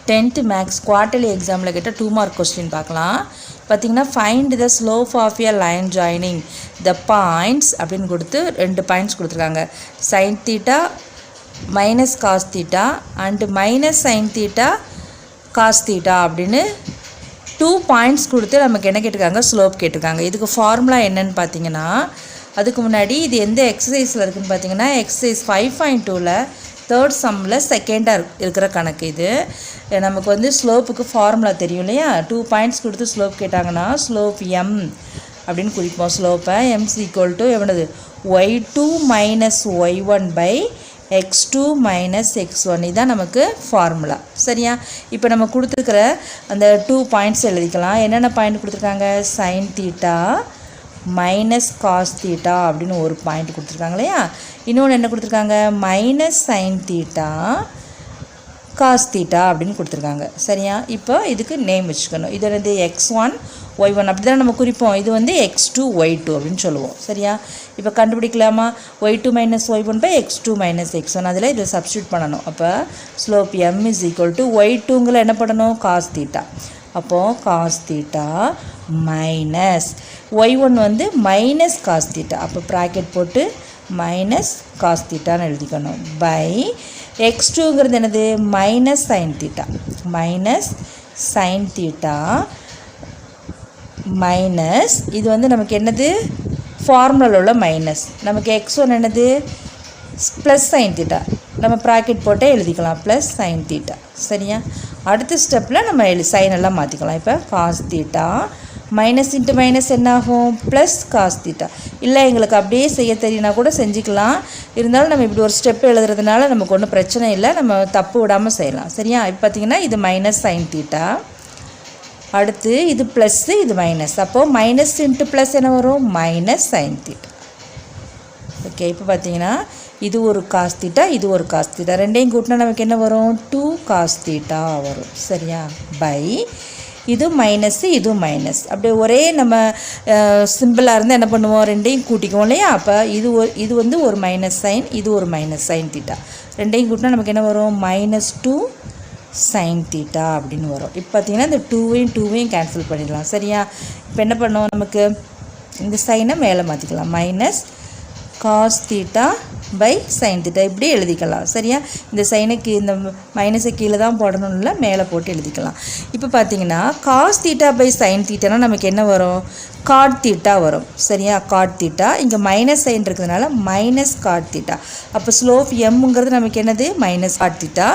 10th maths quarterly எக்ஸாமில் கேட்ட 2 mark question பார்க்கலாம். பார்த்திங்கன்னா find the slope of a line joining the points அப்படின்னு கொடுத்து 2 பாயிண்ட்ஸ் கொடுத்துருக்காங்க. Sine theta minus cos theta and minus sine theta cos theta அப்படின்னு 2 points கொடுத்து நமக்கு என்ன கேட்டிருக்காங்க, ஸ்லோப் கேட்டிருக்காங்க. இதுக்கு ஃபார்முலா என்னன்னு பார்த்தீங்கன்னா, அதுக்கு முன்னாடி இது எந்த எக்ஸசைஸில் இருக்குதுன்னு பார்த்தீங்கன்னா எக்ஸசைஸ் 5.2ல் தேர்ட் சம்மில் செகண்டாக இருக்கிற கணக்கு. இது நமக்கு வந்து ஸ்லோப்புக்கு ஃபார்முலா தெரியும் இல்லையா. 2 பாயிண்ட்ஸ் கொடுத்து ஸ்லோப் கேட்டாங்கன்னா ஸ்லோப் எம் அப்படின்னு குறிப்போம். ஸ்லோப்பை எம்ஸ் ஈக்குவல் டு எவ்வளவு y2 minus y1 by x2 minus x1. இதுதான் நமக்கு ஃபார்முலா. சரியா, இப்போ நம்ம கொடுத்துருக்கிற அந்த 2 பாயிண்ட்ஸ் எழுதிக்கலாம். என்னென்ன பாயிண்ட் கொடுத்துருக்காங்க, sine theta minus cos theta அப்படின்னு ஒரு பாயிண்ட் கொடுத்துருக்காங்க இல்லையா. இன்னொன்று என்ன கொடுத்துருக்காங்க, minus sine theta cos theta அப்படின்னு கொடுத்துருக்காங்க. சரியா, இப்போ இதுக்கு நேம் வச்சுக்கணும். இது வந்து x1 y1 அப்படி தான் நம்ம குறிப்போம். இது வந்து x2 y2 அப்படின்னு சொல்லுவோம். சரியா, இப்போ கண்டுபிடிக்கலாமா, y2 minus y1 by x2 minus x1. அதில் இதை சப்ஸ்டியூட் பண்ணணும். அப்போ slope m is equal to y2ங்களை என்ன பண்ணணும், காஸ் தீட்டா. அப்போது காஸ் தீட்டா மைனஸ் y1 வந்து மைனஸ் காஸ் தீட்டா. அப்போ ப்ராக்கெட் போட்டு மைனஸ் காஸ் தீட்டான்னு எழுதிக்கணும் பை x2ங்கிறது என்னது, minus sine theta. Minus sine theta minus இது வந்து நமக்கு என்னது, ஃபார்முலாவில் உள்ள மைனஸ். நமக்கு x1 என்னது, ப்ளஸ் சைன் தீட்டா. நம்ம ப்ராக்கெட் போட்டே எழுதிக்கலாம் ப்ளஸ் சைன் தீட்டா. சரியா, அடுத்த ஸ்டெப்பில் நம்ம சைன் எல்லாம் மாற்றிக்கலாம். இப்போ cos theta minus into minus என்ன ஆகும், ப்ளஸ் காஸ் தீட்டா. இல்லை எங்களுக்கு அப்படியே செய்ய தெரியுனா கூட செஞ்சுக்கலாம். இருந்தாலும் நம்ம இப்படி ஒரு ஸ்டெப் எழுதுறதுனால நமக்கு ஒன்றும் பிரச்சனை இல்லை, நம்ம தப்பு விடாமல் செய்யலாம். சரியா, இப்போ பார்த்திங்கன்னா இது மைனஸ் சைன் தீட்டா, அடுத்து இது ப்ளஸ்ஸு இது மைனஸ். அப்போது மைனஸ் இன்ட்டு ப்ளஸ் என்ன வரும், மைனஸ் சைன் தீட்டா. ஓகே, இப்போ பார்த்தீங்கன்னா இது ஒரு காஸ் தீட்டா இது ஒரு காஸ் தீட்டா, ரெண்டையும் கூட்டினா நமக்கு என்ன வரும், 2 காஸ் தீட்டா வரும். சரியா, பை இது மைனஸ்ஸு இது மைனஸ். அப்படியே ஒரே நம்ம சிம்பிளாக இருந்தால் என்ன பண்ணுவோம், ரெண்டையும் கூட்டிக்குவோம் இல்லையா. அப்போ இது வந்து ஒரு மைனஸ் சைன், இது ஒரு மைனஸ் சைன் தீட்டா. ரெண்டையும் கூட்டினா நமக்கு என்ன வரும், -2 சைன் தீட்டா அப்படின்னு வரும். இப்போ பார்த்திங்கன்னா இந்த 2வையும் கேன்சல் பண்ணிடலாம். சரியா, இப்போ என்ன பண்ணுவோம், நமக்கு இந்த சைனை மேலே மாற்றிக்கலாம். Minus cos theta by sine theta இப்படி எழுதிக்கலாம். சரியா, இந்த சைனுக்கு இந்த மைனஸை கீழே தான் போடணும், இல்லை மேலே போட்டு எழுதிக்கலாம். இப்போ பார்த்தீங்கன்னா காஸ் தீட்டா பை சைன் தீட்டானா நமக்கு என்ன வரும், காட் தீட்டா வரும். சரியா, காட் தீட்டா. இங்கே மைனஸ் சைன் இருக்கிறதுனால மைனஸ் காட் தீட்டா. அப்போ ஸ்லோப் எம்ங்கிறது நமக்கு என்னது, மைனஸ் காட் தீட்டா.